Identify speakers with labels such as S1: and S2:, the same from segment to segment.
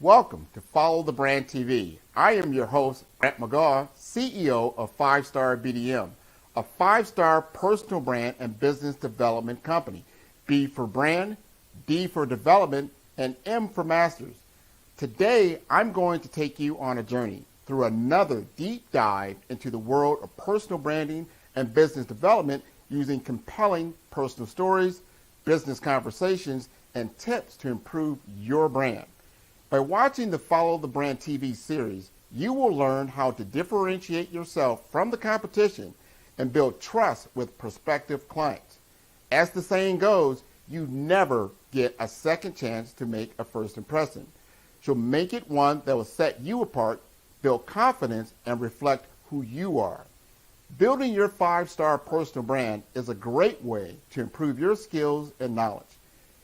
S1: Welcome to Follow the Brand TV. I am your host, McGaugh, CEO of 5-Star BDM, a 5-star personal brand and business development company. B for brand, D for development, and M for masters. Today, I'm going to take you on a journey through another deep dive into the world of personal branding and business development using compelling personal stories, business conversations, and tips to improve your brand. By watching the Follow the Brand TV series, you will learn how to differentiate yourself from the competition and build trust with prospective clients. As the saying goes, you never get a second chance to make a first impression. So make it one that will set you apart, build confidence, and reflect who you are. Building your 5-star personal brand is a great way to improve your skills and knowledge.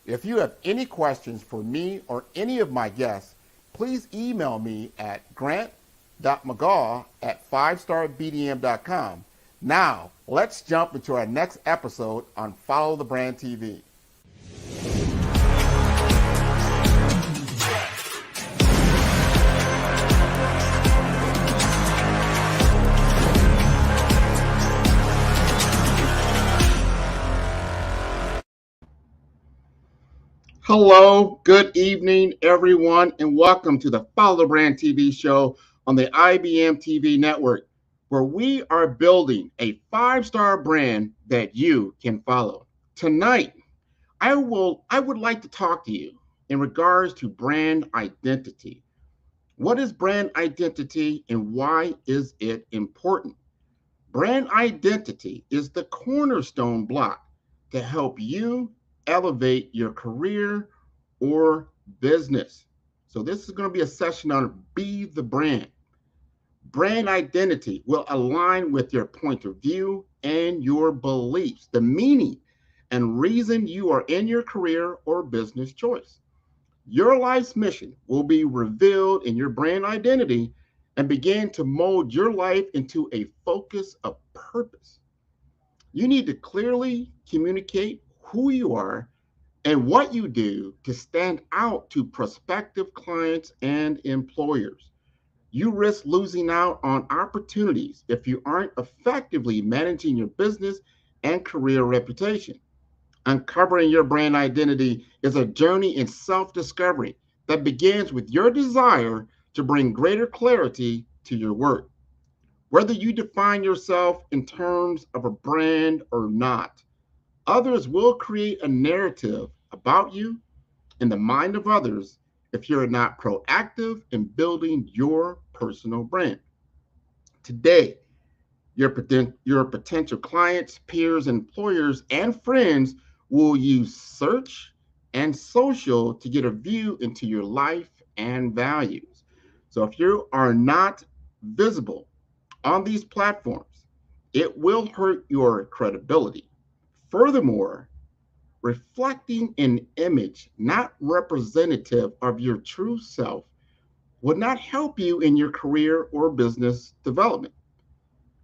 S1: If you have any questions for me or any of my guests, please email me at grant.mcgaugh@5starbdm.com. Now, let's jump into our next episode on Follow the Brand TV. Hello, good evening, everyone, and welcome to the Follow the Brand TV show on the IBM TV network, where we are building a 5-star brand that you can follow. Tonight, I would like to talk to you in regards to brand identity. What is brand identity and why is it important? Brand identity is the cornerstone block to help you elevate your career or business. So this is going to be a session on Be the Brand. Brand identity will align with your point of view and your beliefs, the meaning and reason you are in your career or business choice. Your life's mission will be revealed in your brand identity and begin to mold your life into a focus of purpose. You need to clearly communicate who you are and what you do to stand out to prospective clients and employers. You risk losing out on opportunities if you aren't effectively managing your business and career reputation. Uncovering your brand identity is a journey in self-discovery that begins with your desire to bring greater clarity to your work. Whether you define yourself in terms of a brand or not, others will create a narrative about you in the mind of others if you're not proactive in building your personal brand. Today, your potential clients, peers, employers, and friends will use search and social to get a view into your life and values. So if you are not visible on these platforms, it will hurt your credibility. Furthermore, reflecting an image not representative of your true self would not help you in your career or business development.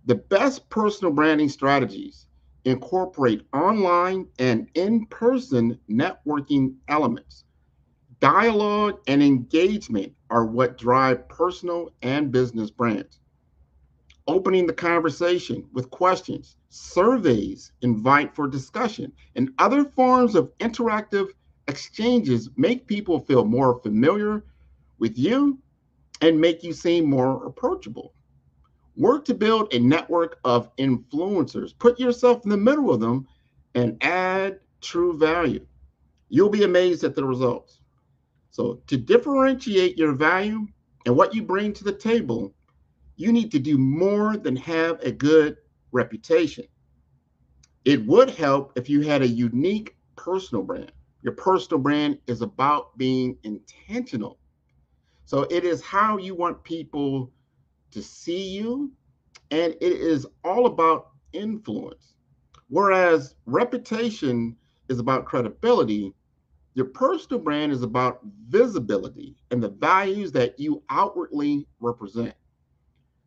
S1: The best personal branding strategies incorporate online and in-person networking elements. Dialogue and engagement are what drive personal and business brands. Opening the conversation with questions, surveys invite for discussion, and other forms of interactive exchanges make people feel more familiar with you and make you seem more approachable. Work to build a network of influencers. Put yourself in the middle of them and add true value. You'll be amazed at the results. So to differentiate your value and what you bring to the table, you need to do more than have a good reputation. It would help if you had a unique personal brand. Your personal brand is about being intentional. So it is how you want people to see you, and it is all about influence. Whereas reputation is about credibility, your personal brand is about visibility and the values that you outwardly represent.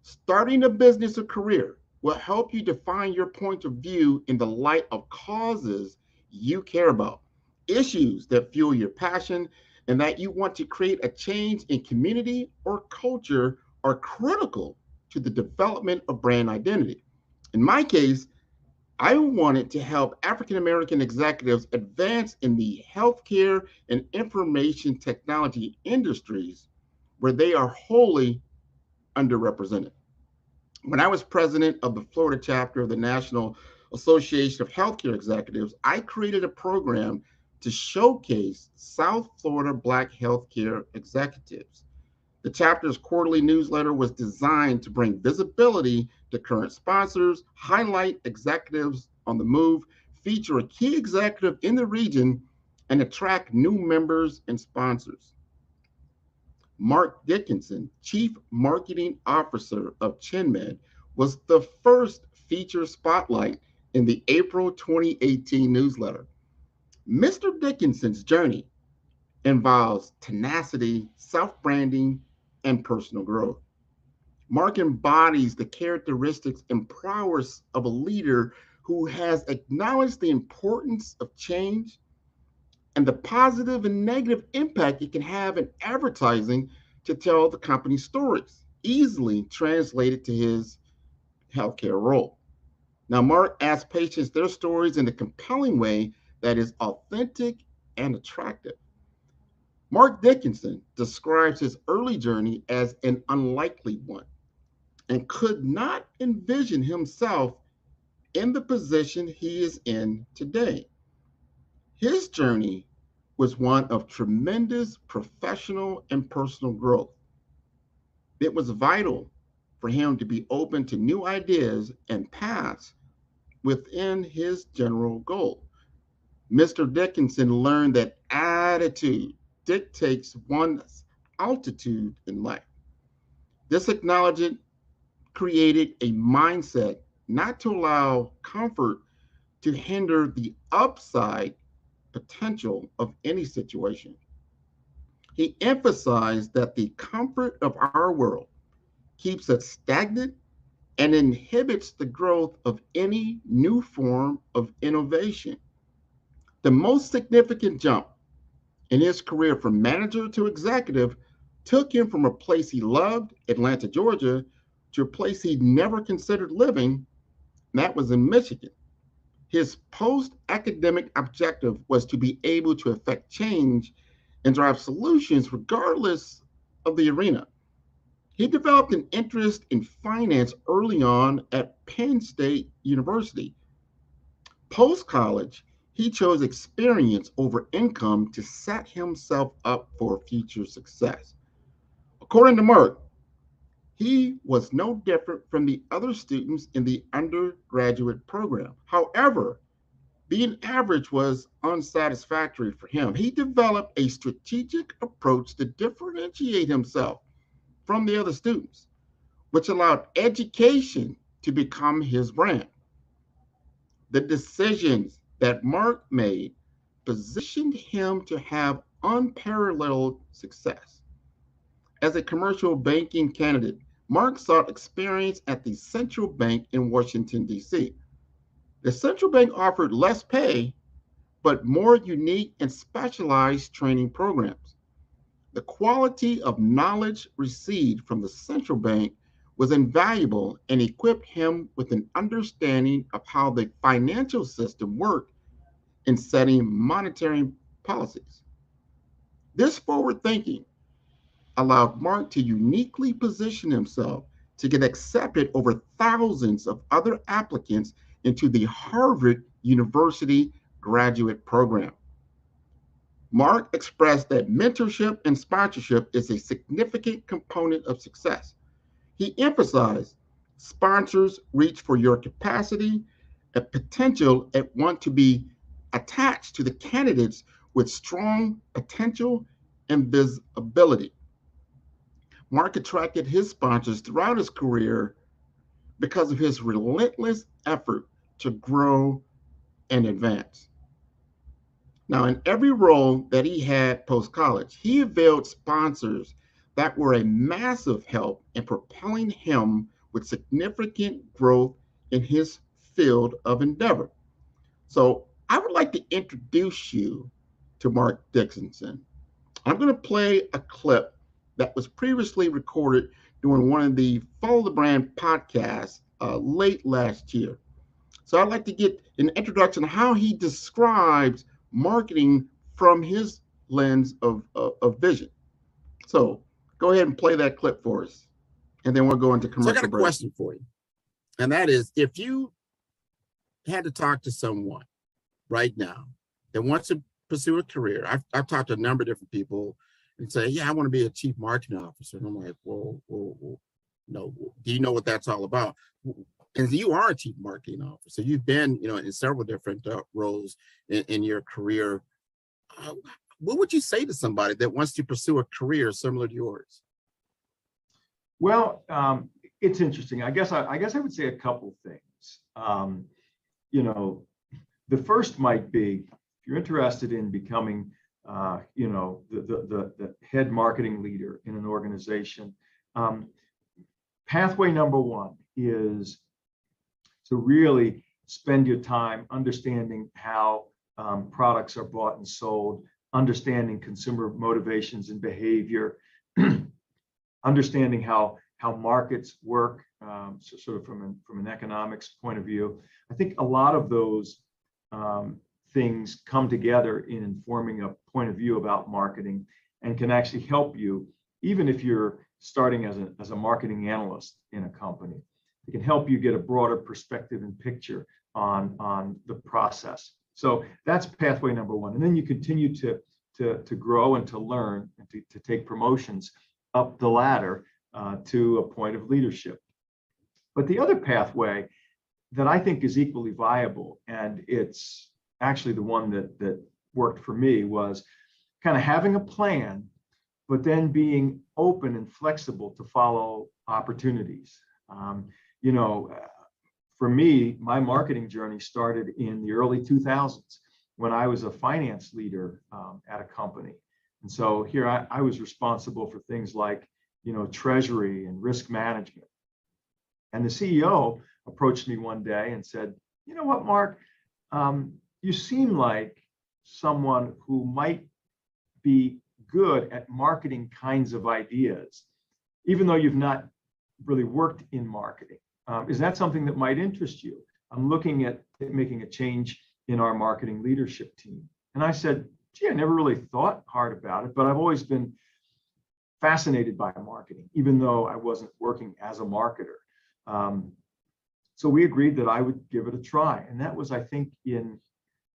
S1: Starting a business or career will help you define your point of view in the light of causes you care about, issues that fuel your passion, and that you want to create a change in community or culture are critical to the development of brand identity. In my case, I wanted to help African American executives advance in the healthcare and information technology industries where they are wholly underrepresented. When I was president of the Florida chapter of the National Association of Healthcare Executives, I created a program to showcase South Florida Black healthcare executives. The chapter's quarterly newsletter was designed to bring visibility to current sponsors, highlight executives on the move, feature a key executive in the region, and attract new members and sponsors. Mark Dickinson, Chief Marketing Officer of Chenmed, was the first feature spotlight in the April 2018 newsletter. Mr. Dickinson's journey involves tenacity, self branding, and personal growth. Mark embodies the characteristics and prowess of a leader who has acknowledged the importance of change and the positive and negative impact it can have in advertising to tell the company's stories, easily translated to his healthcare role. Now, Mark asks patients their stories in a compelling way that is authentic and attractive. Mark Dickinson describes his early journey as an unlikely one and could not envision himself in the position he is in today. His journey was one of tremendous professional and personal growth. It was vital for him to be open to new ideas and paths within his general goal. Mr. Dickinson learned that attitude dictates one's altitude in life. This acknowledgement created a mindset not to allow comfort to hinder the upside potential of any situation. He emphasized that the comfort of our world keeps us stagnant and inhibits the growth of any new form of innovation. The most significant jump in his career from manager to executive took him from a place he loved, Atlanta, Georgia, to a place he'd never considered living, and that was in Michigan. His post academic objective was to be able to affect change and drive solutions regardless of the arena. He developed an interest in finance early on at Penn State University. Post college, he chose experience over income to set himself up for future success. According to Mark, he was no different from the other students in the undergraduate program. However, being average was unsatisfactory for him. He developed a strategic approach to differentiate himself from the other students, which allowed education to become his brand. The decisions that Mark made positioned him to have unparalleled success. As a commercial banking candidate, Mark sought experience at the central bank in Washington, D.C. The central bank offered less pay, but more unique and specialized training programs. The quality of knowledge received from the central bank was invaluable and equipped him with an understanding of how the financial system worked in setting monetary policies. This forward thinking allowed Mark to uniquely position himself to get accepted over thousands of other applicants into the Harvard University graduate program. Mark expressed that mentorship and sponsorship is a significant component of success. He emphasized sponsors reach for your capacity and potential and want to be attached to the candidates with strong potential and visibility. Mark attracted his sponsors throughout his career because of his relentless effort to grow and advance. Now, in every role that he had post college, he availed sponsors that were a massive help in propelling him with significant growth in his field of endeavor. So, I would like to introduce you to Mark Dickinson. I'm going to play a clip that was previously recorded during one of the Follow the Brand podcasts late last year. So I'd like to get an introduction of how he describes marketing from his lens of vision. So go ahead and play that clip for us, and then we'll go into commercial break.
S2: So I got a question for you, and that is, if you had to talk to someone right now that wants to pursue a career, I've talked to a number of different people and say, yeah, I want to be a chief marketing officer. And I'm like, whoa, no, do you know what that's all about? And you are a chief marketing officer. You've been, in several different roles in your career. What would you say to somebody that wants to pursue a career similar to yours?
S3: Well, it's interesting. I guess I would say a couple things. The first might be, if you're interested in becoming, the head marketing leader in an organization, pathway number one is to really spend your time understanding how products are bought and sold, understanding consumer motivations and behavior, understanding how markets work, so sort of from an economics point of view. I think a lot of those things come together in informing a point of view about marketing and can actually help you, even if you're starting as a marketing analyst in a company. It can help you get a broader perspective and picture on the process. So that's pathway number one. And then you continue to grow and to learn and to take promotions up the ladder to a point of leadership. But the other pathway that I think is equally viable, and it's actually the one that worked for me, was kind of having a plan, but then being open and flexible to follow opportunities. For me, my marketing journey started in the early 2000s when I was a finance leader at a company. And so here I was responsible for things like, treasury and risk management. And the CEO approached me one day and said, you know what, Mark, you seem like someone who might be good at marketing kinds of ideas, even though you've not really worked in marketing. Is that something that might interest you? I'm looking at making a change in our marketing leadership team. And I said, gee, I never really thought hard about it, but I've always been fascinated by marketing, even though I wasn't working as a marketer. So we agreed that I would give it a try. And that was, I think, in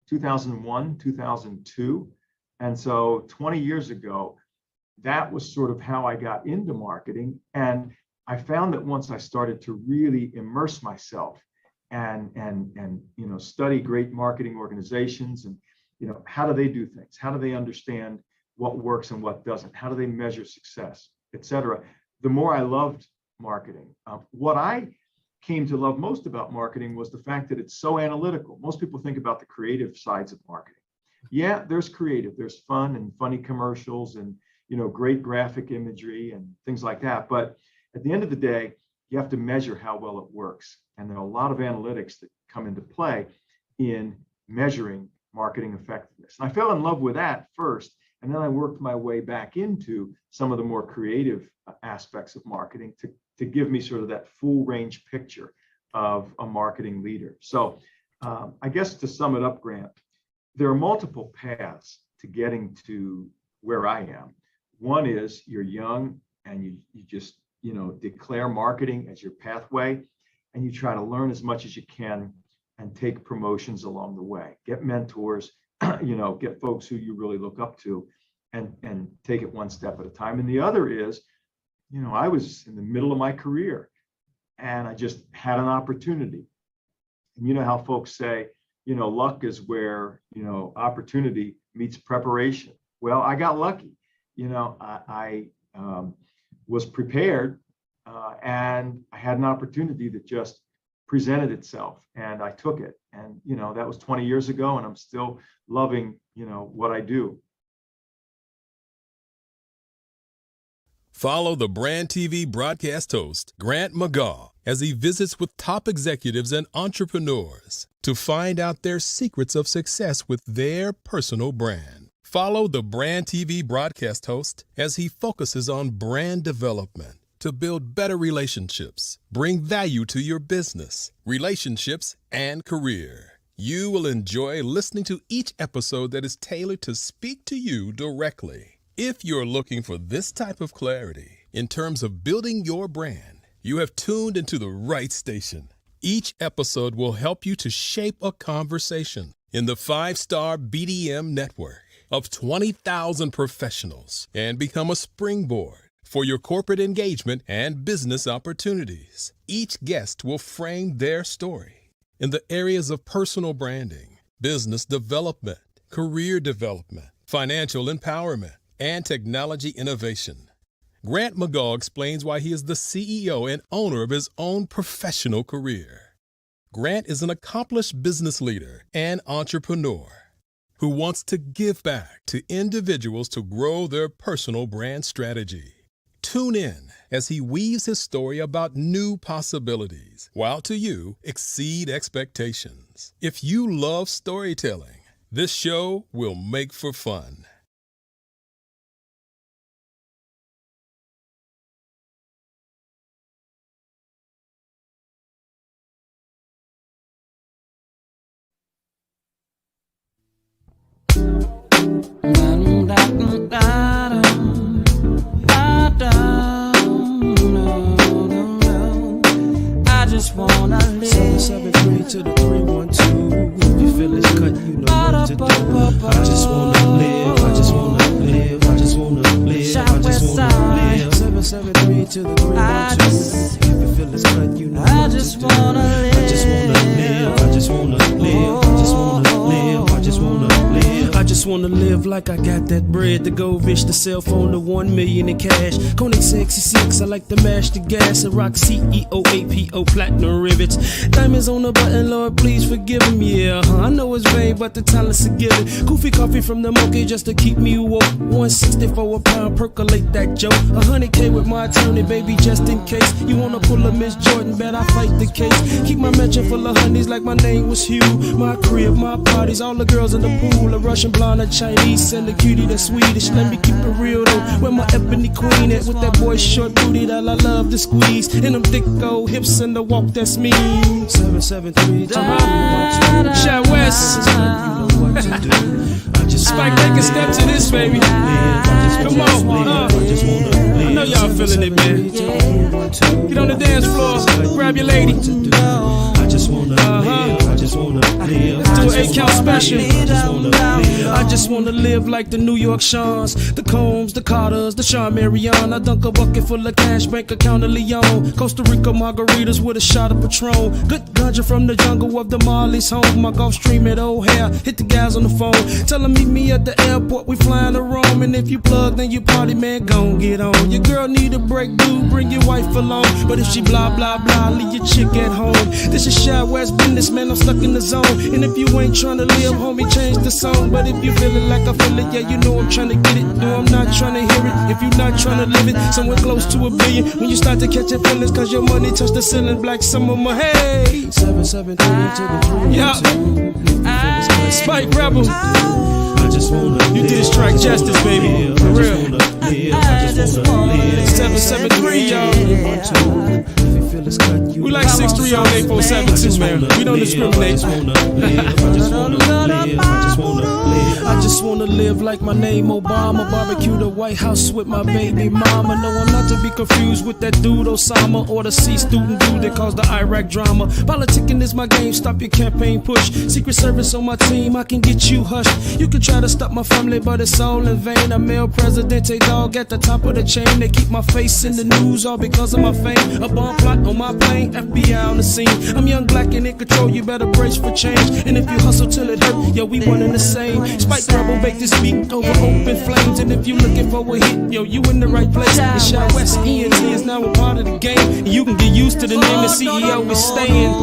S3: 2001, 2002. And so 20 years ago, that was sort of how I got into marketing. And I found that once I started to really immerse myself and study great marketing organizations and, how do they do things? How do they understand what works and what doesn't? How do they measure success, et cetera? The more I loved marketing. What I came to love most about marketing was the fact that it's so analytical. Most people think about the creative sides of marketing. Yeah, there's creative, there's fun and funny commercials and, great graphic imagery and things like that. But at the end of the day, you have to measure how well it works. And there are a lot of analytics that come into play in measuring marketing effectiveness. And I fell in love with that first, and then I worked my way back into some of the more creative aspects of marketing to give me sort of that full range picture of a marketing leader. So I guess to sum it up, Grant, there are multiple paths to getting to where I am. One is you're young and you just, declare marketing as your pathway, and you try to learn as much as you can and take promotions along the way. Get mentors, get folks who you really look up to, and take it one step at a time. And the other is, I was in the middle of my career and I just had an opportunity. And you know how folks say, luck is where, opportunity meets preparation. Well, I got lucky. I was prepared and I had an opportunity that just presented itself and I took it. And, that was 20 years ago and I'm still loving, what I do.
S4: Follow the Brand TV broadcast host, Grant McGaugh, as he visits with top executives and entrepreneurs to find out their secrets of success with their personal brand. Follow the Brand TV broadcast host as he focuses on brand development to build better relationships, bring value to your business, relationships, and career. You will enjoy listening to each episode that is tailored to speak to you directly. If you're looking for this type of clarity in terms of building your brand, you have tuned into the right station. Each episode will help you to shape a conversation in the 5-star BDM network of 20,000 professionals and become a springboard for your corporate engagement and business opportunities. Each guest will frame their story in the areas of personal branding, business development, career development, financial empowerment, and technology innovation. Grant McGaugh explains why he is the CEO and owner of his own professional career. Grant is an accomplished business leader and entrepreneur who wants to give back to individuals to grow their personal brand strategy. Tune in as he weaves his story about new possibilities, while to you exceed expectations. If you love storytelling, this show will make for fun.
S5: I just wanna live. 773 to the 312. If you feel it's cut, you know what to do. I just wanna live. I just wanna live. I just wanna live. I just wanna live. 773 to the 312. If you feel it's cut, you know what to do. I just wanna live. I just wanna live. I just wanna live. I just wanna live. I just wanna live. I just wanna live like I got that bread to go rich, the cell phone to 1 million in cash. Koenig 66, I like to mash the gas and rock CEO APO platinum rivets. Diamonds on the button, Lord, please forgive him. Yeah, I know it's vain, but the talent's a given. Goofy coffee from the monkey just to keep me woke. 160 for a pound, percolate that joke. 100K with my attorney, baby, just in case. You wanna pull a Miss Jordan, bet I fight the case. Keep my mansion full of honeys like my name was Hugh. My crib, my parties, all the girls in the pool. A Russian blonde, a Chinese, and a cutie that's Swedish. Let me keep it real though, where my ebony queen at? With that boy short booty that I love to squeeze. And them thick old hips and the walk that's me. 773 Shot West. You know what to do. I just Spike, take a step to this, baby. Come on, I know y'all feeling it, man. Get on the dance floor, grab your lady. I just wanna live. I just wanna live. Let's do an 8-count special. I just wanna live like the New York Shawns, the Combs, the Carters, the Sean Marion. I dunk a bucket full of cash, bank account of Leon. Costa Rica margaritas with a shot of Patron. Good ganja from the jungle of the Marley's home. My Gulf Stream at O'Hare, hit the guys on the phone. Tell them meet me at the airport, we flying to Rome. And if you plug, then you party, man, gon' get on. Your girl need a break, dude, bring your wife along. But if she blah, blah, blah, leave your chick at home. This is Shot West business, man, I'm stuck in the zone. And if you ain't tryna live, homie, change the song. But if you feeling like I feel it, yeah, you know I'm tryna get it. No, I'm not tryna hear it. If you not tryna live it, somewhere close to $1 billion. When you start to catch your feelings, cause your money touch the ceiling. Black summer, my hey. 773 to the 3. Yeah. Spike Rebel. I just wanna you did strike justice, baby. For real. I just wanna live. 773, y'all. We like 6'3" on 847 too, man. We don't discriminate. I just wanna live like my name Obama. Barbecue the White House with my baby mama. No, I'm not to be confused with that dude Osama or the C student dude that caused the Iraq drama. Politicking is my game, stop your campaign push. Secret Service on my team, I can get you hushed. You can try to stop my family, but it's all in vain. I'm El Presidente, dog at the top of the chain. They keep my face in the news all because of my fame. A bomb plot on my plane, FBI on the scene. I'm young, black, and in control, you better brace for change. And if you hustle till it hurt, yo, we one and the same. Spike Rebel, bake this beat over open flames. And if you looking for a hit, yo, you in the right place. It's Shot West, ENT is now a part of the game. And you can get used to the name the CEO is staying.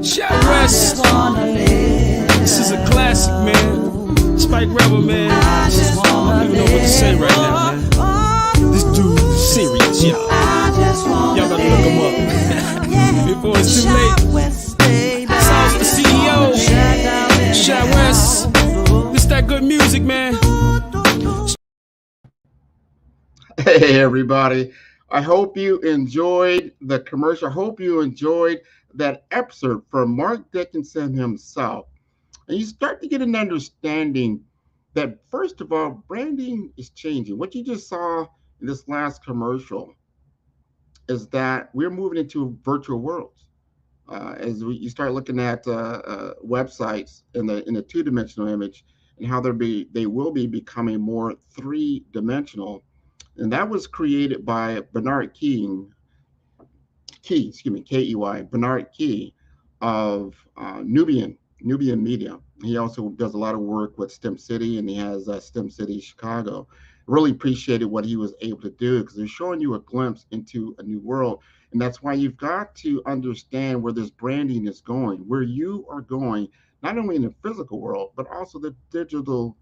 S5: Shot West. This is a classic, man. Spike Rebel, man. I don't even know what to say right now, man. This dude is serious, y'all. Y'all gotta look him up before it's too late. Sauce the CEO, Shot West. This that good music, man.
S1: Hey, everybody. I hope you enjoyed the commercial. I hope you enjoyed that excerpt from Mark Dickinson himself. And you start to get an understanding that, first of all, branding is changing. What you just saw in this last commercial is that we're moving into virtual worlds. You start looking at websites in the two-dimensional image and how they will be becoming more three-dimensional, and that was created by Bernard Key, Bernard Key of Nubian Media. He also does a lot of work with STEM City, and he has STEM City Chicago. Really appreciated what he was able to do because they're showing you a glimpse into a new world. And that's why you've got to understand where this branding is going, where you are going, not only in the physical world, but also the digital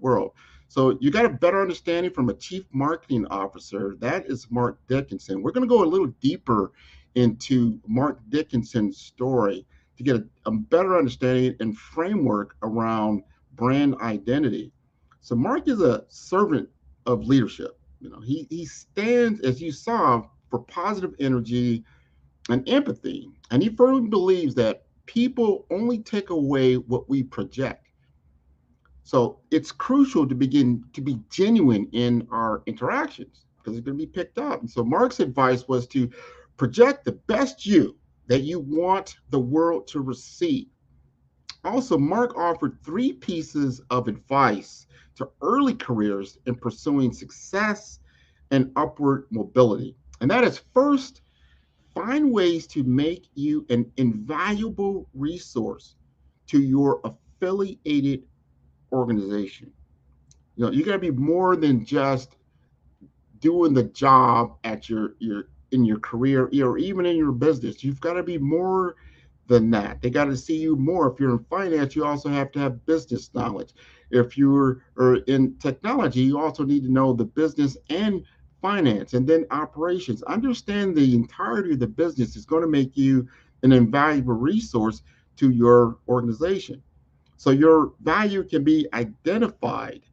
S1: world. So you got a better understanding from a chief marketing officer. That is Mark Dickinson. We're going to go a little deeper into Mark Dickinson's story to get a better understanding and framework around brand identity. So Mark is a servant of leadership. He stands, as you saw, for positive energy and empathy. And he firmly believes that people only take away what we project. So it's crucial to begin to be genuine in our interactions because it's going to be picked up. And so Mark's advice was to project the best you that you want the world to receive. Also, Mark offered 3 pieces of advice to early careers in pursuing success and upward mobility. And that is, first, find ways to make you an invaluable resource to your affiliated organization. You got to be more than just doing the job at your in your career or even in your business. You've got to be more than that. They got to see you more. If you're in finance, you also have to have business knowledge. If you're in technology, you also need to know the business and finance, and then operations. Understand the entirety of the business is going to make you an invaluable resource to your organization. So your value can be identified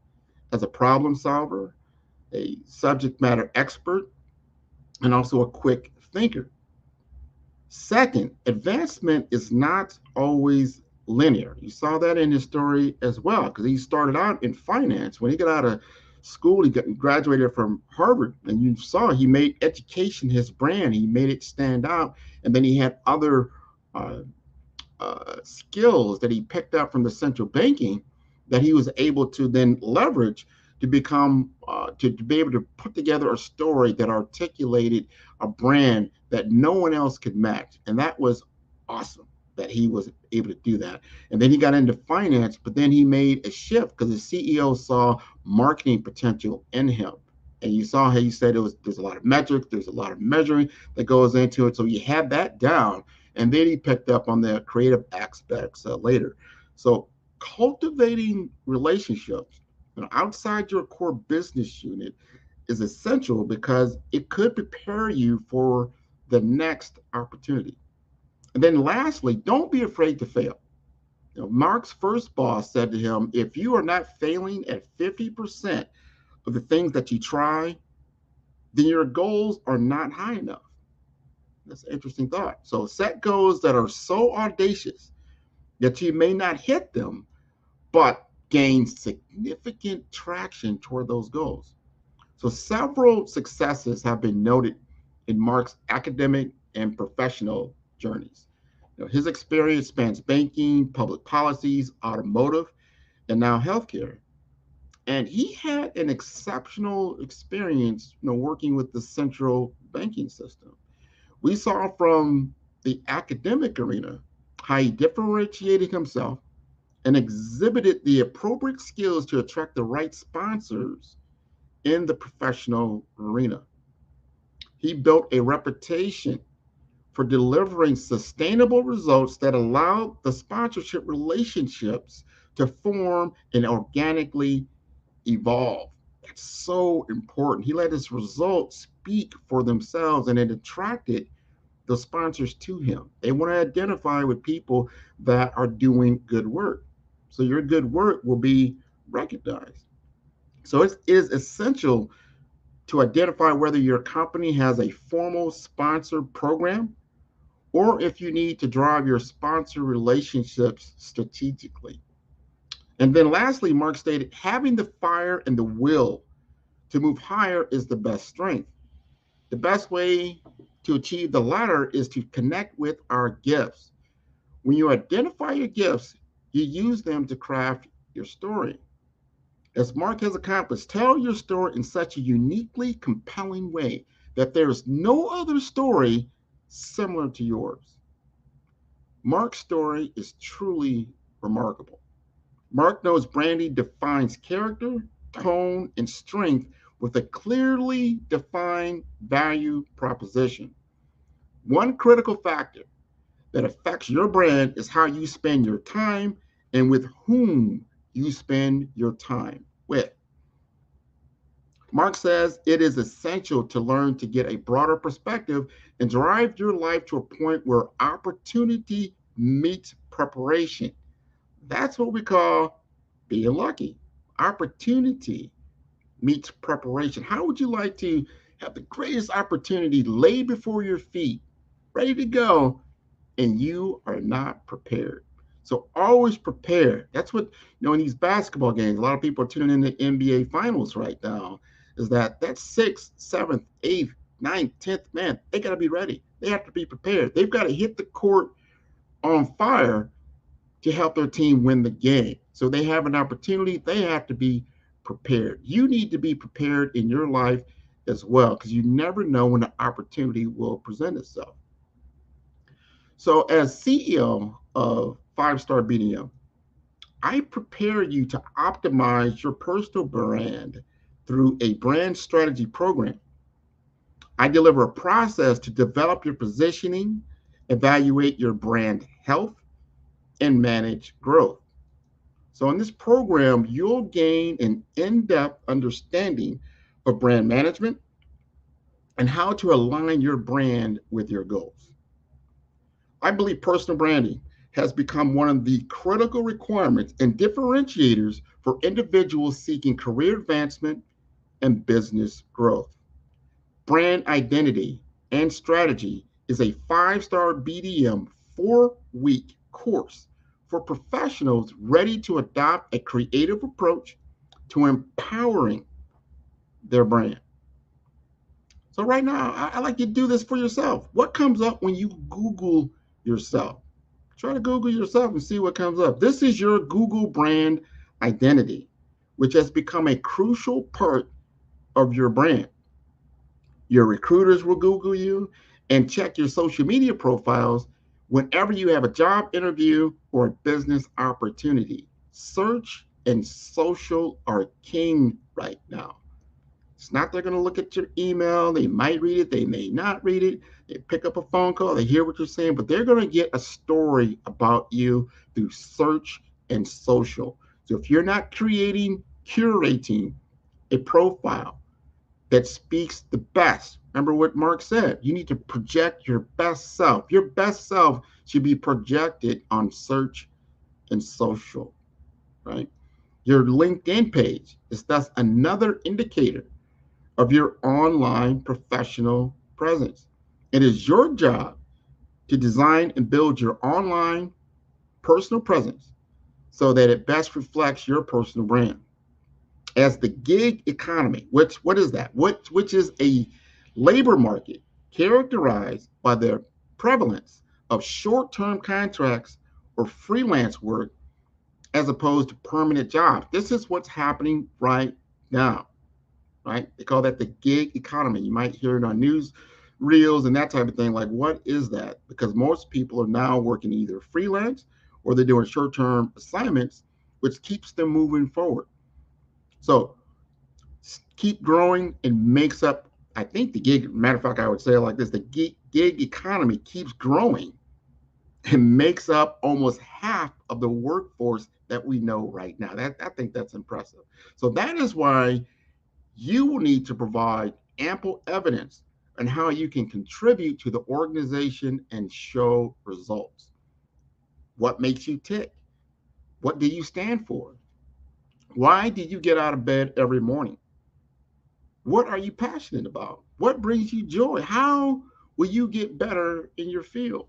S1: as a problem solver, a subject matter expert, and also a quick thinker. Second, advancement is not always linear. You saw that in his story as well, because he started out in finance. When he got out of school, he graduated from Harvard, and you saw he made education his brand. He made it stand out, and then he had other skills that he picked up from the central banking that he was able to then leverage to become to be able to put together a story that articulated a brand that no one else could match. And that was awesome that he was able to do that. And then he got into finance, but then he made a shift because the CEO saw marketing potential in him. And you saw how he said there's a lot of metrics, there's a lot of measuring that goes into it. So he had that down. And then he picked up on the creative aspects later. So cultivating relationships outside your core business unit is essential because it could prepare you for the next opportunity. And then lastly, don't be afraid to fail. Mark's first boss said to him, if you are not failing at 50% of the things that you try, then your goals are not high enough. That's an interesting thought. So set goals that are so audacious that you may not hit them, but gain significant traction toward those goals. So several successes have been noted in Mark's academic and professional journeys. His experience spans banking, public policies, automotive, and now healthcare. And he had an exceptional experience, working with the central banking system. We saw from the academic arena how he differentiated himself and exhibited the appropriate skills to attract the right sponsors in the professional arena. He built a reputation for delivering sustainable results that allowed the sponsorship relationships to form and organically evolve. That's so important. He let his results speak for themselves, and it attracted the sponsors to him. They want to identify with people that are doing good work. So your good work will be recognized. So it is essential to identify whether your company has a formal sponsor program or if you need to drive your sponsor relationships strategically. And then lastly, Mark stated, having the fire and the will to move higher is the best strength. The best way to achieve the latter is to connect with our gifts. When you identify your gifts, you use them to craft your story. As Mark has accomplished, tell your story in such a uniquely compelling way that there is no other story similar to yours. Mark's story is truly remarkable. Mark knows branding defines character, tone, and strength with a clearly defined value proposition. One critical factor that affects your brand is how you spend your time and with whom you spend your time with. Mark says it is essential to learn to get a broader perspective and drive your life to a point where opportunity meets preparation. That's what we call being lucky. Opportunity meets preparation. How would you like to have the greatest opportunity laid before your feet, ready to go, and you are not prepared? So always prepare. That's what, in these basketball games, a lot of people are tuning in the NBA finals right now, is that 6th, 7th, 8th, 9th, 10th, man, they got to be ready. They have to be prepared. They've got to hit the court on fire to help their team win the game. So they have an opportunity. They have to be prepared. You need to be prepared in your life as well, because you never know when the opportunity will present itself. So as CEO of 5-Star BDM, I prepare you to optimize your personal brand through a brand strategy program. I deliver a process to develop your positioning, evaluate your brand health, and manage growth. So in this program, you'll gain an in-depth understanding of brand management and how to align your brand with your goals. I believe personal branding has become one of the critical requirements and differentiators for individuals seeking career advancement and business growth. Brand identity and strategy is a 5-Star BDM 4-week course for professionals ready to adopt a creative approach to empowering their brand. So right now, I like you to do this for yourself. What comes up when you Google yourself? Try to Google yourself and see what comes up. This is your Google brand identity, which has become a crucial part of your brand. Your recruiters will Google you and check your social media profiles whenever you have a job interview or a business opportunity. Search and social are king right now. It's not they're going to look at your email. They might read it. They may not read it. They pick up a phone call. They hear what you're saying, but they're going to get a story about you through search and social. So if you're not curating a profile that speaks the best, remember what Mark said, you need to project your best self. Your best self should be projected on search and social, right? Your LinkedIn page is thus another indicator of your online professional presence. It is your job to design and build your online personal presence so that it best reflects your personal brand. As the gig economy, what is that? Which is a labor market characterized by the prevalence of short-term contracts or freelance work as opposed to permanent jobs. This is what's happening right now, right? They call that the gig economy. You might hear it on news reels and that type of thing. Like, what is that? Because most people are now working either freelance or they're doing short-term assignments, which keeps them moving forward. So keep growing and makes up, I think the gig, matter of fact, I would say it like this, the gig economy keeps growing and makes up almost half of the workforce that we know right now. I think that's impressive. So that is why you will need to provide ample evidence on how you can contribute to the organization and show results. What makes you tick? What do you stand for? Why do you get out of bed every morning? What are you passionate about? What brings you joy? How will you get better in your field?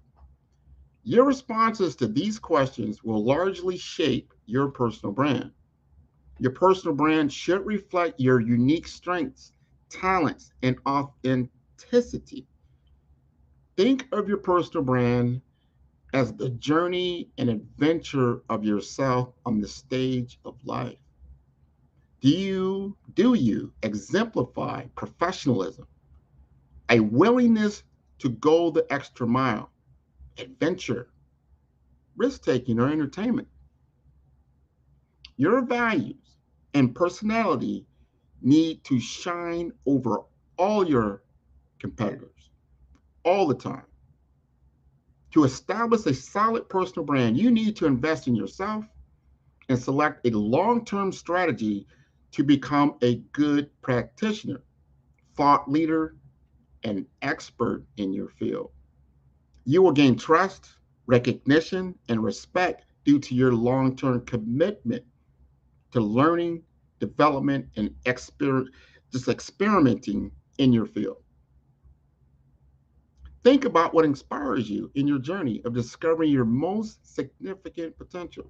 S1: Your responses to these questions will largely shape your personal brand. Your personal brand should reflect your unique strengths, talents, and authenticity. Think of your personal brand as the journey and adventure of yourself on the stage of life. Do you exemplify professionalism, a willingness to go the extra mile, adventure, risk taking, or entertainment? Your values and personality need to shine over all your competitors all the time. To establish a solid personal brand, you need to invest in yourself and select a long-term strategy to become a good practitioner, thought leader, and expert in your field. You will gain trust, recognition, and respect due to your long-term commitment to learning, development, and just experimenting in your field. Think about what inspires you in your journey of discovering your most significant potential.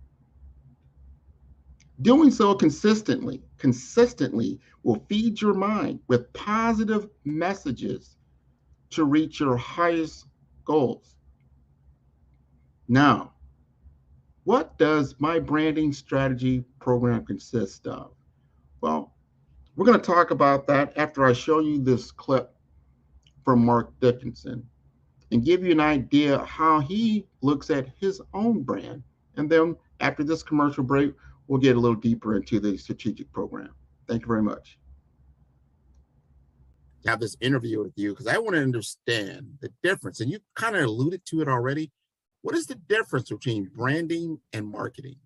S1: Doing so consistently will feed your mind with positive messages to reach your highest goals. Now, what does my branding strategy program consist of? Well, we're going to talk about that after I show you this clip from Mark Dickinson and give you an idea how he looks at his own brand. And then after this commercial break, we'll get a little deeper into the strategic program. Thank you very much.
S2: Have this interview with you because I want to understand the difference. And you kind of alluded to it already. What is the difference between branding and marketing?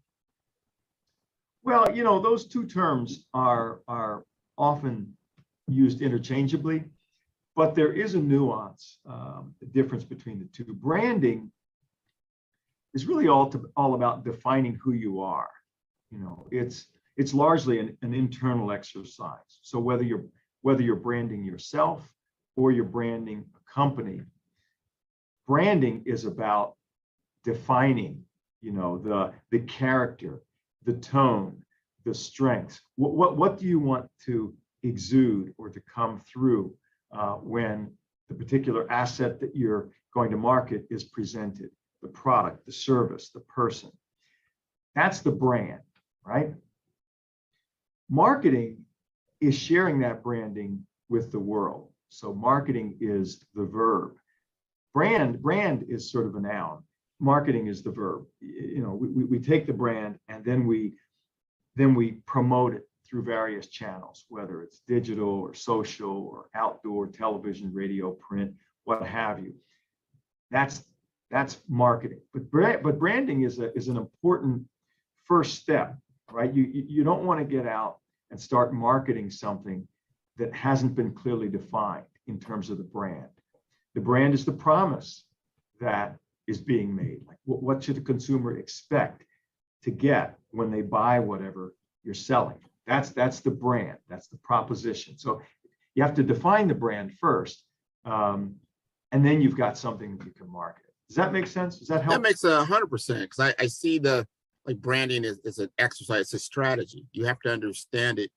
S3: Well, those two terms are often used interchangeably, but there is a nuance, the difference between the two. Branding is really all about defining who you are. It's largely an internal exercise. So whether you're branding yourself or you're branding a company, branding is about defining, the character, the tone, the strengths. What do you want to exude or to come through when the particular asset that you're going to market is presented? The product, the service, the person. That's the brand, right? Marketing is sharing that branding with the world. So marketing is the verb. Brand is sort of a noun. Marketing is the verb. We take the brand and then we promote it through various channels, whether it's digital or social or outdoor, television, radio, print, what have you. That's marketing. But branding is an important first step, right? You don't want to get out and start marketing something that hasn't been clearly defined in terms of the brand. The brand is the promise that is being made. Like what should the consumer expect to get when they buy whatever you're selling? That's the brand. That's the proposition. So you have to define the brand first, and then you've got something that you can market. Does that make sense? Does that help?
S2: That makes 100% because I see branding is an exercise, it's a strategy. You have to understand it,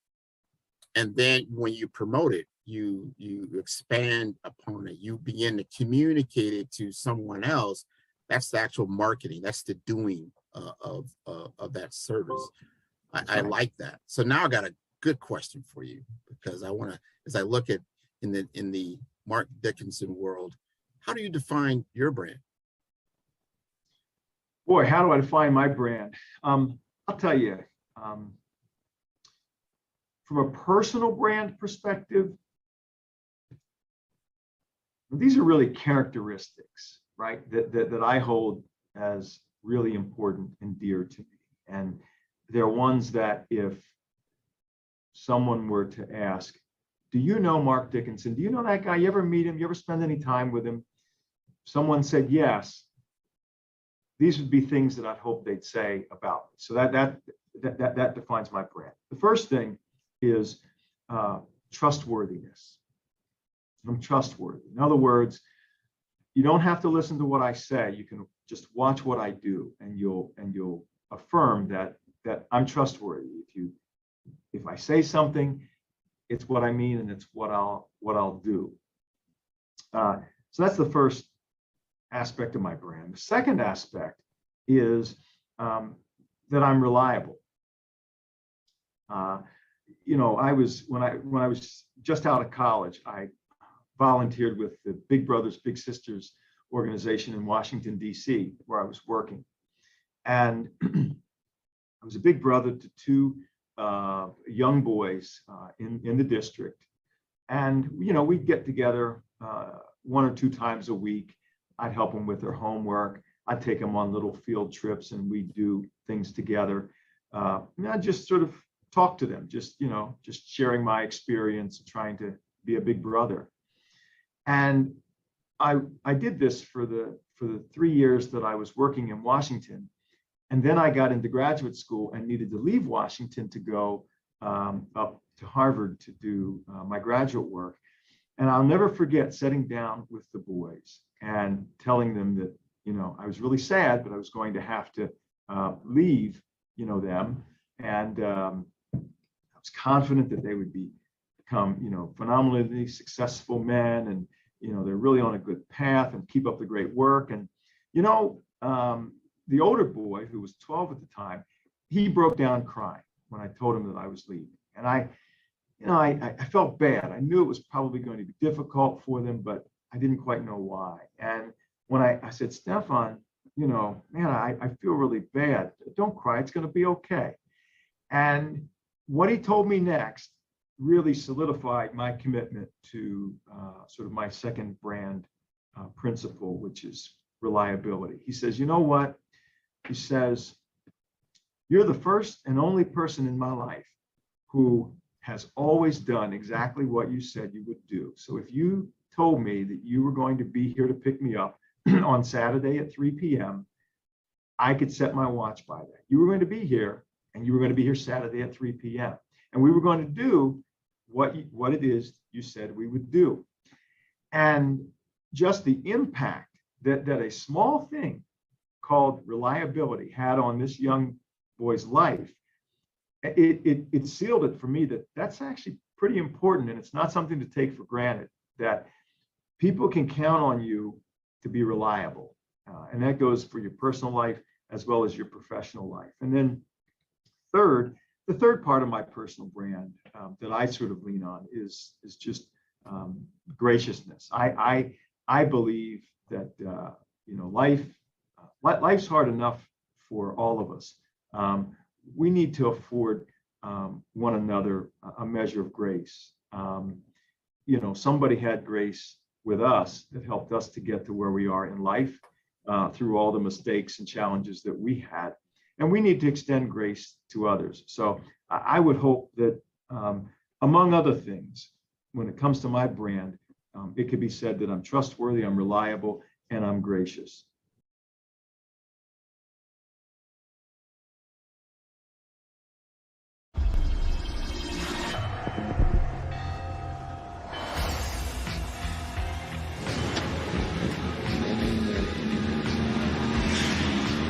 S2: and then when you promote it, you expand upon it. You begin to communicate it to someone else. That's the actual marketing. That's the doing of that service. I like that. So now I got a good question for you because I want to, as I look at in the Mark Dickinson world, how do you define your brand?
S3: Boy, how do I define my brand? I'll tell you, from a personal brand perspective, these are really characteristics, right, that I hold as really important and dear to me. And they're ones that if someone were to ask, do you know Mark Dickinson? Do you know that guy? You ever meet him? You ever spend any time with him? Someone said yes. These would be things that I'd hope they'd say about me. So that defines my brand. The first thing is trustworthiness. I'm trustworthy. In other words, you don't have to listen to what I say. You can just watch what I do, and you'll affirm that I'm trustworthy. If I say something, it's what I mean, and it's what I'll do. So that's the first aspect of my brand. The second aspect is that I'm reliable. When I was just out of college, I volunteered with the Big Brothers Big Sisters organization in Washington, D.C., where I was working. And I was a big brother to two young boys in the district. And, we'd get together 1 or 2 times a week. I'd help them with their homework. I'd take them on little field trips, and we'd do things together. I'd just sort of talk to them, just sharing my experience, trying to be a big brother. And I did this for the 3 years that I was working in Washington. And then I got into graduate school and needed to leave Washington to go up to Harvard to do my graduate work. And I'll never forget sitting down with the boys and telling them that, I was really sad, but I was going to have to leave, them. And I was confident that they would become, phenomenally successful men, and, they're really on a good path and keep up the great work. And, the older boy, who was 12 at the time, he broke down crying when I told him that I was leaving. And I felt bad. I knew it was probably going to be difficult for them, but I didn't quite know why. And when I said, Stefan, man, I feel really bad. Don't cry. It's going to be okay. And what he told me next really solidified my commitment to sort of my second brand principle, which is reliability. He says, you know what? He says, you're the first and only person in my life who has always done exactly what you said you would do. So if you told me that you were going to be here to pick me up on Saturday at 3 p.m., I could set my watch by that. You were going to be here, and you were going to be here Saturday at 3 p.m. And we were going to do what it is you said we would do. And just the impact that a small thing called reliability had on this young boy's life, it sealed it for me that that's actually pretty important, and it's not something to take for granted, that people can count on you to be reliable. And that goes for your personal life as well as your professional life. And then the third part of my personal brand that I sort of lean on is just graciousness. I believe that life's hard enough for all of us. We need to afford one another a measure of grace. Somebody had grace with us that helped us to get to where we are in life through all the mistakes and challenges that we had. And we need to extend grace to others. So I would hope that, among other things, when it comes to my brand, it could be said that I'm trustworthy, I'm reliable, and I'm gracious.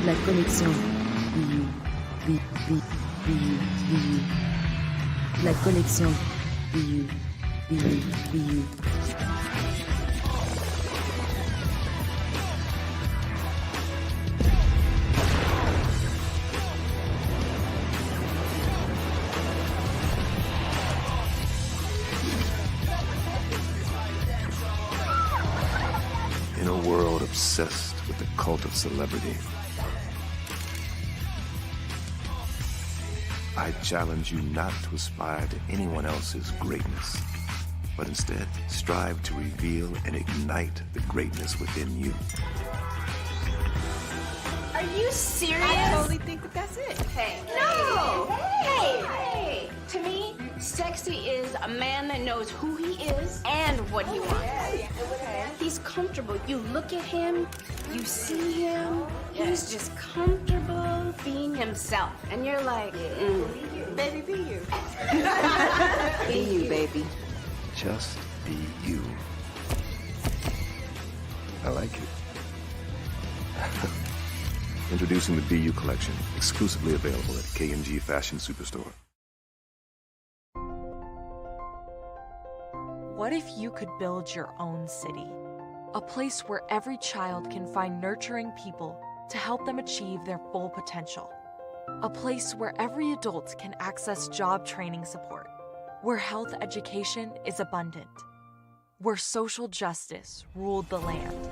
S6: La connexion. La connexion.
S7: In a world obsessed with the cult of celebrity, I challenge you not to aspire to anyone else's greatness, but instead strive to reveal and ignite the greatness within you.
S8: Are you serious?
S9: I totally think that's it.
S8: Hey.
S9: No!
S8: Hey! To me, sexy is a man that knows who he is and what he wants.
S9: Okay.
S8: He's comfortable. You look at him, you see him, he's just comfortable being himself. And you're like,
S9: Baby, be you.
S6: Be you, baby.
S7: Just be you. I like it. Introducing the Be You collection, exclusively available at K&G Fashion Superstore.
S10: What if you could build your own city? A place where every child can find nurturing people to help them achieve their full potential. A place where every adult can access job training support, where health education is abundant, where social justice ruled the land.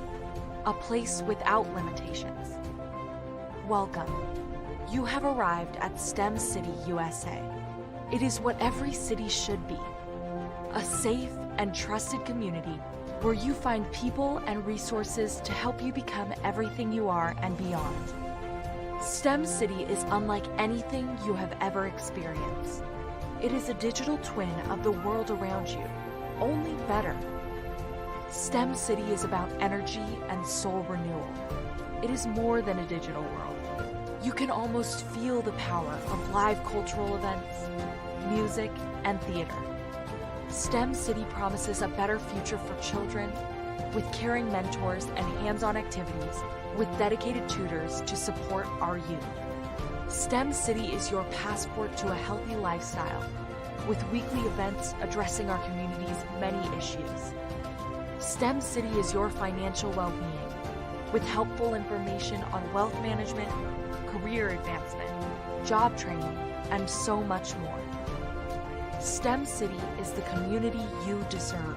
S10: A place without limitations. Welcome. You have arrived at STEM City, USA. It is what every city should be. A safe and trusted community where you find people and resources to help you become everything you are and beyond. STEM City is unlike anything you have ever experienced. It is a digital twin of the world around you, only better. STEM City is about energy and soul renewal. It is more than a digital world. You can almost feel the power of live cultural events, music, and theater. STEM City promises a better future for children with caring mentors and hands-on activities with dedicated tutors to support our youth. STEM City is your passport to a healthy lifestyle with weekly events addressing our community's many issues. STEM City is your financial well-being with helpful information on wealth management, career advancement, job training, and so much more. STEM City is the community you deserve.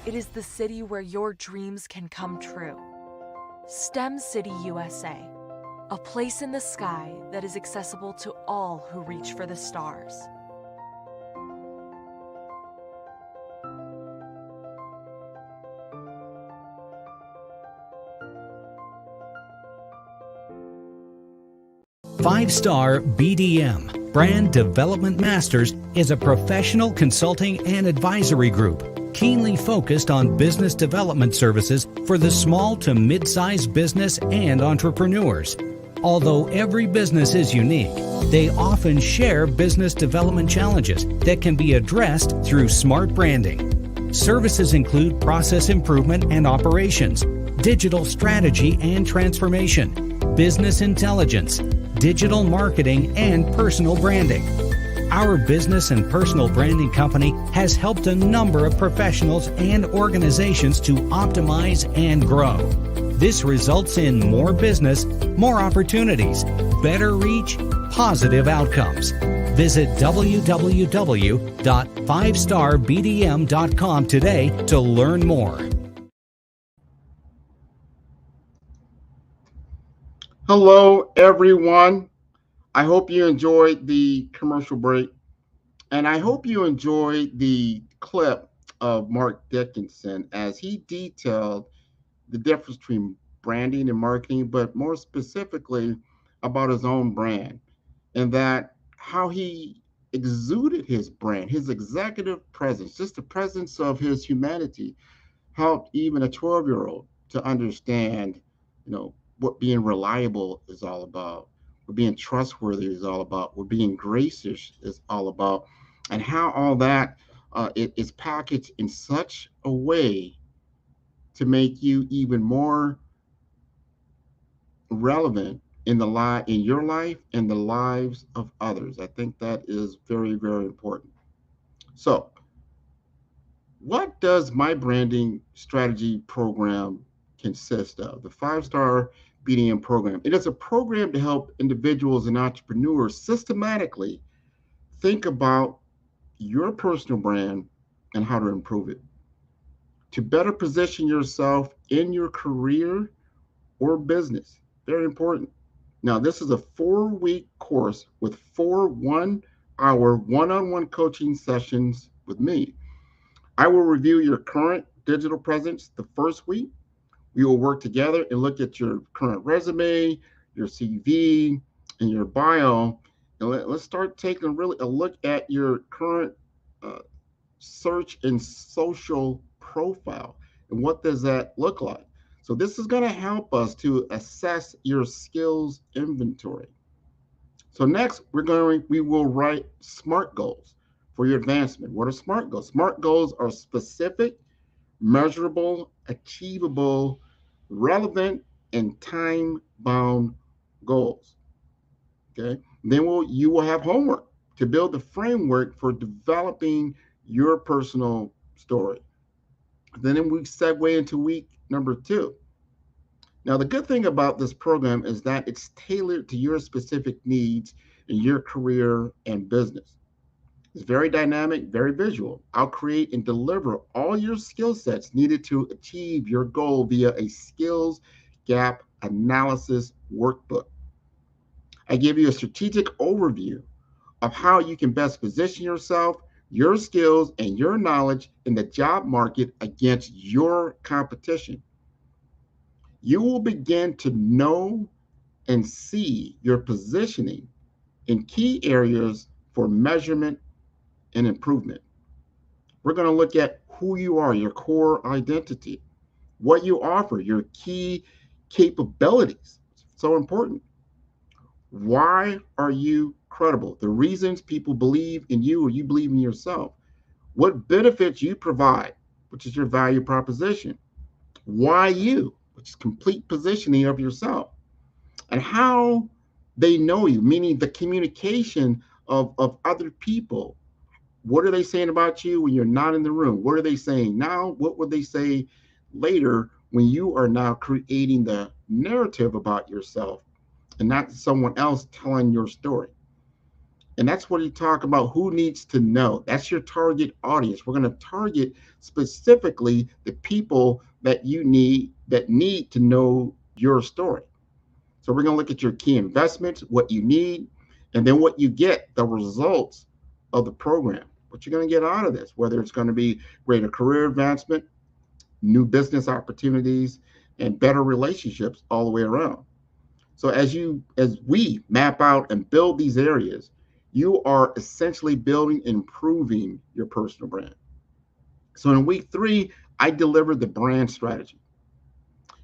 S10: It is the city where your dreams can come true. STEM City USA, a place in the sky that is accessible to all who reach for the stars.
S11: Five-Star BDM, Brand Development Masters, is a professional consulting and advisory group keenly focused on business development services for the small to mid-sized business and entrepreneurs. Although every business is unique, they often share business development challenges that can be addressed through smart branding. Services include process improvement and operations, digital strategy and transformation, business intelligence, digital marketing, and personal branding. Our business and personal branding company has helped a number of professionals and organizations to optimize and grow. This results in more business, more opportunities, better reach, positive outcomes. Visit www.fivestarbdm.com today to learn more.
S1: Hello, everyone. I hope you enjoyed the commercial break, and I hope you enjoyed the clip of Mark Dickinson as he detailed the difference between branding and marketing, but more specifically about his own brand and that how he exuded his brand, his executive presence, just the presence of his humanity helped even a 12-year-old to understand, what being reliable is all about, what being trustworthy is all about, what being gracious is all about, and how all that is packaged in such a way to make you even more relevant in your life and the lives of others. I think that is very, very important. So, what does my branding strategy program consist of? The 5-Star BDM program. It is a program to help individuals and entrepreneurs systematically think about your personal brand and how to improve it, to better position yourself in your career or business. Very important. Now, this is a 4-week course with 4 one-hour one-on-one coaching sessions with me. I will review your current digital presence the first week. We will work together and look at your current resume, your CV, and your bio. And let's start taking a look at your current search and social profile. And what does that look like? So this is going to help us to assess your skills inventory. So next, we will write SMART goals for your advancement. What are SMART goals? SMART goals are specific, measurable, achievable, relevant, and time-bound goals. Okay. Then you will have homework to build the framework for developing your personal story. Then we segue into week number 2. Now, the good thing about this program is that it's tailored to your specific needs in your career and business. It's very dynamic, very visual. I'll create and deliver all your skill sets needed to achieve your goal via a skills gap analysis workbook. I give you a strategic overview of how you can best position yourself, your skills, and your knowledge in the job market against your competition. You will begin to know and see your positioning in key areas for measurement and improvement. We're going to look at who you are, your core identity, what you offer, your key capabilities. So important. Why are you credible? The reasons people believe in you or you believe in yourself. What benefits you provide, which is your value proposition. Why you, which is complete positioning of yourself. And how they know you, meaning the communication of other people. What are they saying about you when you're not in the room? What are they saying now? What would they say later when you are now creating the narrative about yourself and not someone else telling your story? And that's what you talk about, who needs to know. That's your target audience. We're going to target specifically the people that need to know your story. So we're going to look at your key investments, what you need, and then what you get, the results of the program. What you're going to get out of this, whether it's going to be greater career advancement, new business opportunities, and better relationships all the way around. So as we map out and build these areas, you are essentially building and improving your personal brand. So in week 3, I delivered the brand strategy,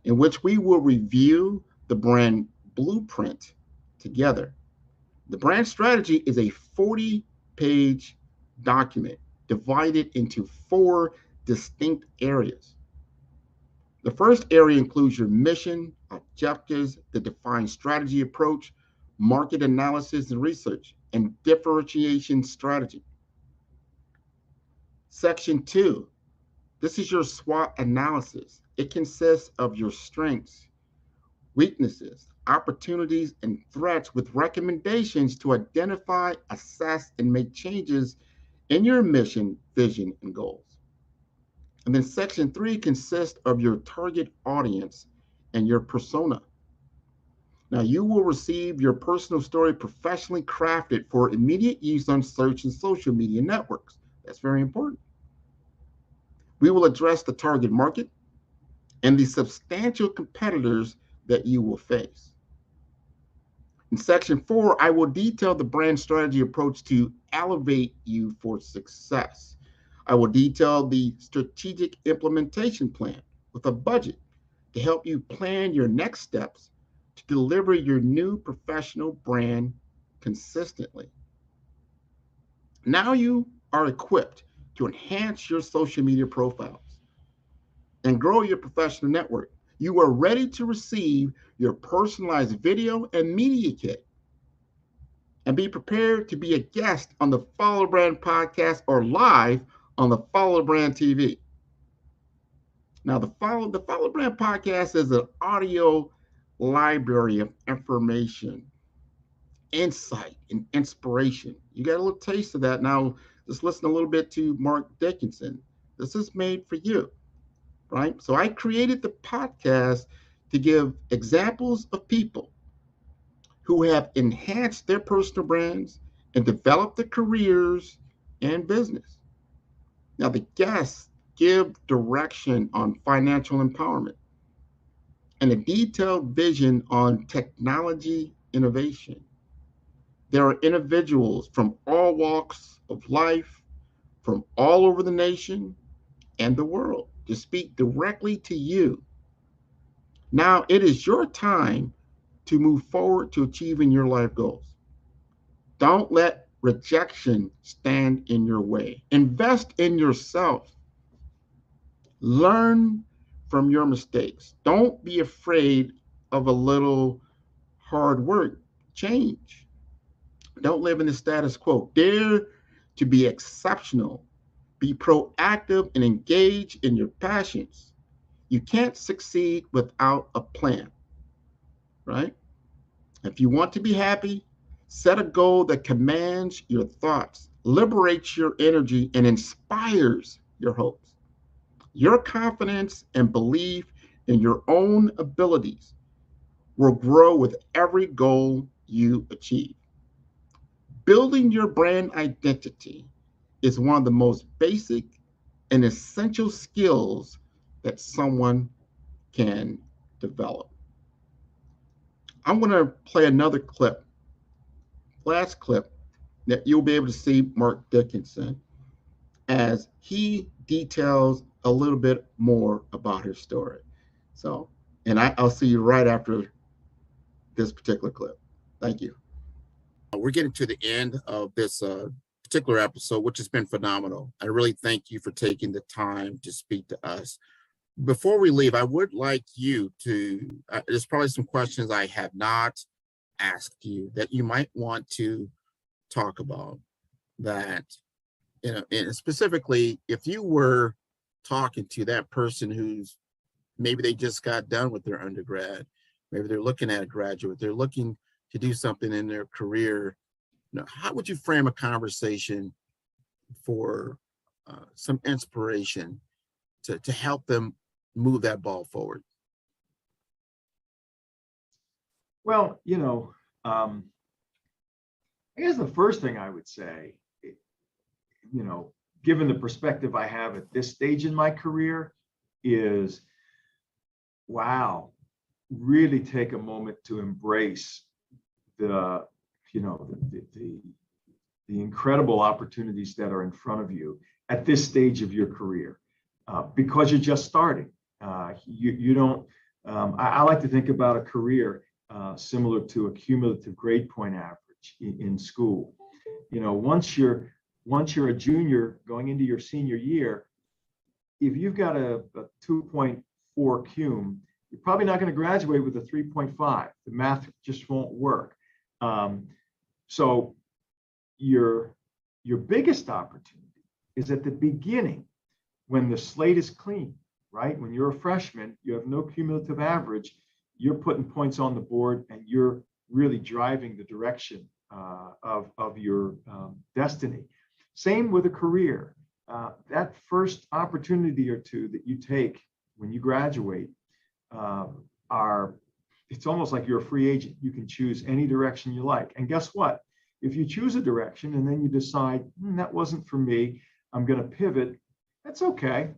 S1: in which we will review the brand blueprint together. The brand strategy is a 40-page document divided into 4 distinct areas. The first area includes your mission, objectives, the defined strategy approach, market analysis and research, and differentiation strategy. Section 2, this is your SWOT analysis. It consists of your strengths, weaknesses, opportunities, and threats with recommendations to identify, assess, and make changes in your mission, vision, and goals. And then section 3 consists of your target audience and your persona. Now, you will receive your personal story professionally crafted for immediate use on search and social media networks. That's very important. We will address the target market and the substantial competitors that you will face. In section 4, I will detail the brand strategy approach to elevate you for success. I will detail the strategic implementation plan with a budget to help you plan your next steps to deliver your new professional brand consistently. Now you are equipped to enhance your social media profiles and grow your professional network. You are ready to receive your personalized video and media kit and be prepared to be a guest on the Follow Brand podcast or live on the Follow Brand TV. Now, the Follow Brand podcast is an audio library of information, insight, and inspiration. You got a little taste of that. Now, just listen a little bit to Marke Dickinson. This is made for you, right? So I created the podcast to give examples of people who have enhanced their personal brands and developed their careers and business. Now, the guests give direction on financial empowerment and a detailed vision on technology innovation. There are individuals from all walks of life, from all over the nation and the world, to speak directly to you. Now it is your time to move forward to achieving your life goals. Don't let rejection stand in your way. Invest in yourself. Learn from your mistakes. Don't be afraid of a little hard work. Change. Don't live in the status quo. Dare to be exceptional. Be proactive and engage in your passions. You can't succeed without a plan, right? If you want to be happy, set a goal that commands your thoughts, liberates your energy, and inspires your hopes. Your confidence and belief in your own abilities will grow with every goal you achieve. Building your brand identity is one of the most basic and essential skills that someone can develop. I'm going to play another clip, last clip, that you'll be able to see Mark Dickinson as he details a little bit more about his story. So, and I'll see you right after this particular clip. Thank you.
S2: We're getting to the end of this particular episode, which has been phenomenal. I really thank you for taking the time to speak to us. Before we leave, I would like you to, there's probably some questions I have not asked you that you might want to talk about that, you know, and specifically, if you were talking to that person who's maybe they just got done with their undergrad, maybe they're looking at a graduate, they're looking to do something in their career, you know, how would you frame a conversation for some inspiration to help them move that ball forward?
S3: Well, you know, I guess the first thing I would say, you know, given the perspective I have at this stage in my career, is, wow, really take a moment to embrace the, you know, the incredible opportunities that are in front of you at this stage of your career, because you're just starting. You don't. I like to think about a career similar to a cumulative grade point average in school. You know, once you're a junior going into your senior year, if you've got a 2.4 cum, you're probably not going to graduate with a 3.5. The math just won't work. So your biggest opportunity is at the beginning, when the slate is clean, right? When you're a freshman, you have no cumulative average, you're putting points on the board and you're really driving the direction of your destiny. Same with a career. That first opportunity or two that you take when you graduate it's almost like you're a free agent. You can choose any direction you like. And guess what? If you choose a direction and then you decide, that wasn't for me, I'm going to pivot, that's okay.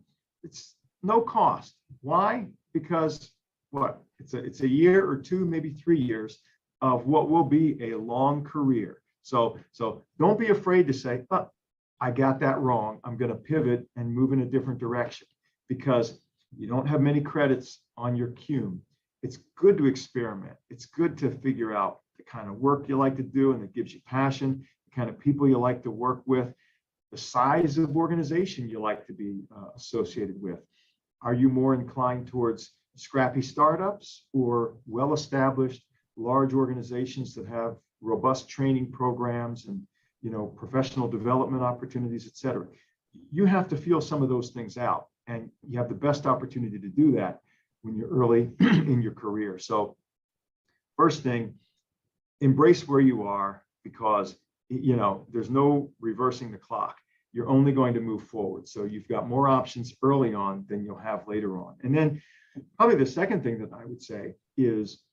S3: It's no cost. Why? Because what? It's a year or two, maybe 3 years of what will be a long career. So don't be afraid to say, oh, I got that wrong. I'm going to pivot and move in a different direction, because you don't have many credits on your cum. It's good to experiment. It's good to figure out the kind of work you like to do and that gives you passion, the kind of people you like to work with, the size of organization you like to be associated with. Are you more inclined towards scrappy startups or well-established large organizations that have robust training programs and, you know, professional development opportunities, et cetera? You have to feel some of those things out, and you have the best opportunity to do that when you're early in your career. So first thing, embrace where you are, because, you know, there's no reversing the clock. You're only going to move forward. So you've got more options early on than you'll have later on. And then probably the second thing that I would say is,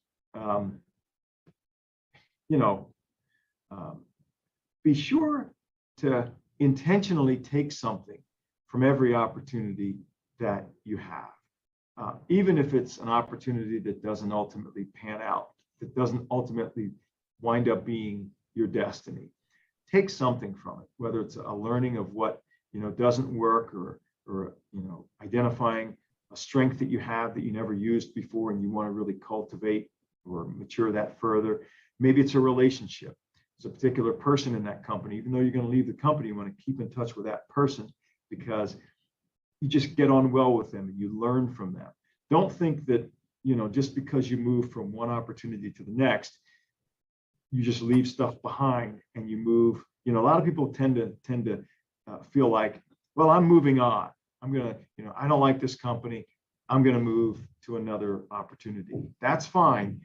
S3: be sure to intentionally take something from every opportunity that you have. Even if it's an opportunity that doesn't ultimately pan out, that doesn't ultimately wind up being your destiny. Take something from it, whether it's a learning of what, you know, doesn't work, or you know, identifying a strength that you have that you never used before and you want to really cultivate or mature that further. Maybe it's a relationship. there's a particular person in that company, even though you're going to leave the company, you want to keep in touch with that person because you just get on well with them and you learn from them. Don't think that, just because you move from one opportunity to the next, you just leave stuff behind and you move. A lot of people tend to feel like, well, I'm moving on. I'm going to, I don't like this company. I'm going to move to another opportunity. That's fine.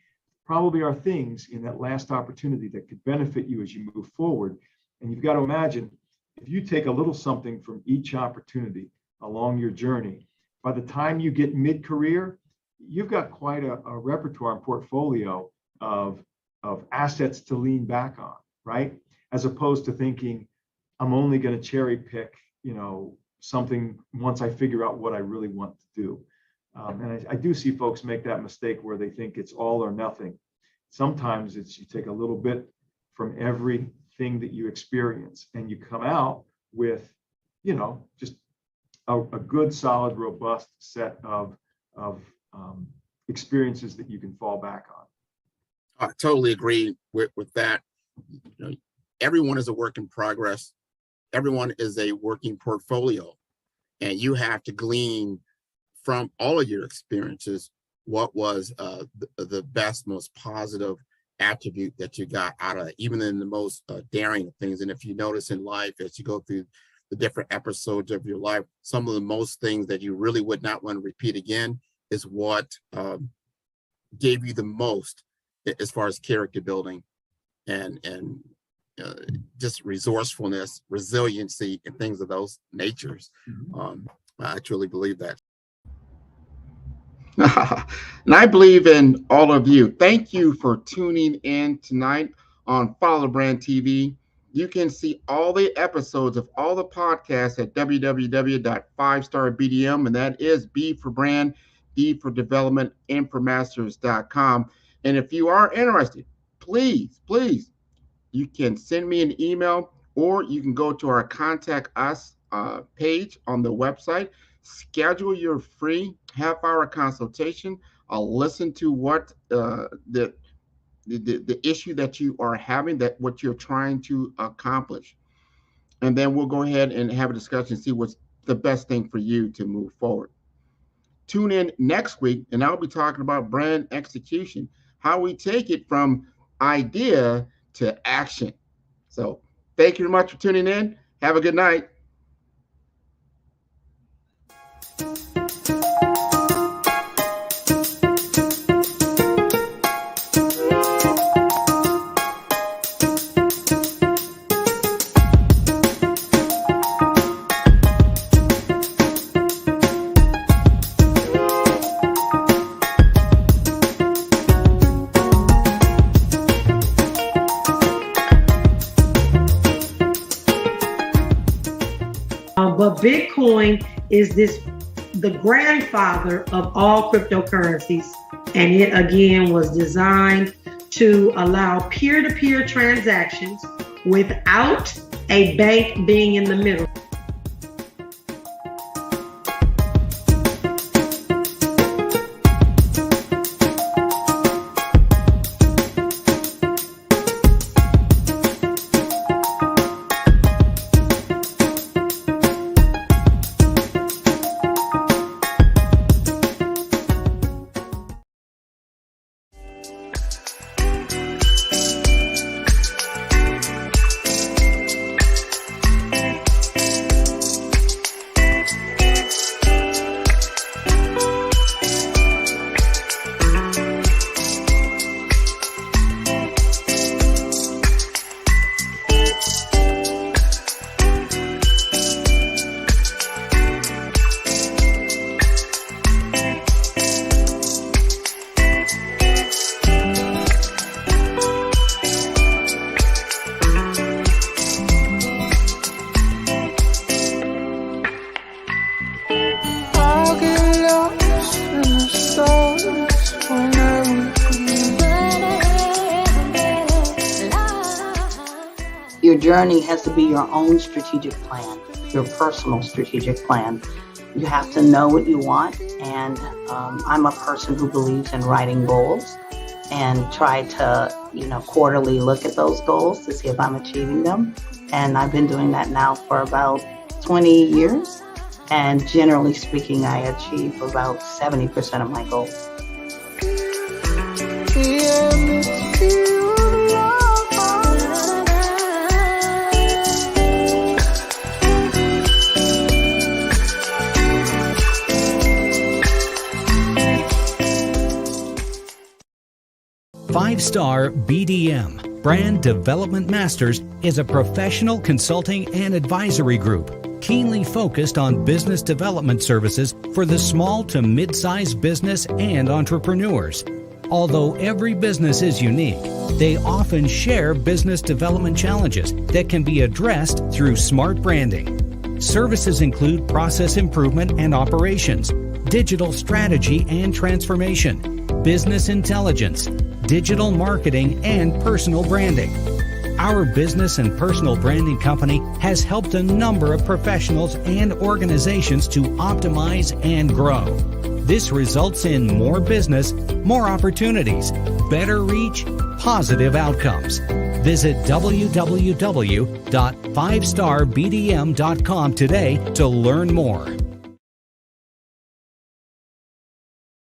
S3: Probably are things in that last opportunity that could benefit you as you move forward. And you've got to imagine, if you take a little something from each opportunity along your journey, by the time you get mid-career, you've got quite a repertoire and portfolio of assets to lean back on, right? As opposed to thinking, I'm only going to cherry pick, something once I figure out what I really want to do. And I do see folks make that mistake where they think it's all or nothing. Sometimes it's you take a little bit from everything that you experience and you come out with, just a good, solid, robust set of experiences that you can fall back on.
S2: I totally agree with that. Everyone is a work in progress. Everyone is a working portfolio, and you have to glean from all of your experiences what was the best, most positive attribute that you got out of it, even in the most daring things. And if you notice in life, as you go through the different episodes of your life, some of the most things that you really would not want to repeat again is what gave you the most as far as character building and just resourcefulness, resiliency, and things of those natures. I truly believe that.
S1: And I believe in all of you. Thank you for tuning in tonight on Follow the Brand TV. You can see all the episodes of all the podcasts at www.5starbdm, and that is B for brand, D for development, M for masters.com. And if you are interested, please, you can send me an email, or you can go to our Contact Us page on the website. Schedule your free half-hour consultation. I'll listen to what the issue that you are having, that what you're trying to accomplish. And then we'll go ahead and have a discussion, see what's the best thing for you to move forward. Tune in next week, and I'll be talking about brand execution, how we take it from idea to action. So thank you very much for tuning in. Have a good night.
S12: But Bitcoin is the grandfather of all cryptocurrencies. And it again was designed to allow peer-to-peer transactions without a bank being in the middle.
S13: Your journey has to be your own strategic plan, your personal strategic plan. You have to know what you want, and I'm a person who believes in writing goals and try to quarterly look at those goals to see if I'm achieving them. And I've been doing that now for about 20 years. And generally speaking, I achieve about 70% of my goals.
S11: 5-Star BDM, Brand Development Masters, is a professional consulting and advisory group keenly focused on business development services for the small to mid-sized business and entrepreneurs. Although every business is unique, they often share business development challenges that can be addressed through smart branding. Services include process improvement and operations, digital strategy and transformation, business intelligence, digital marketing, and personal branding. Our business and personal branding company has helped a number of professionals and organizations to optimize and grow. This results in more business, more opportunities, better reach, positive outcomes. Visit www.5starbdm.com today to learn more.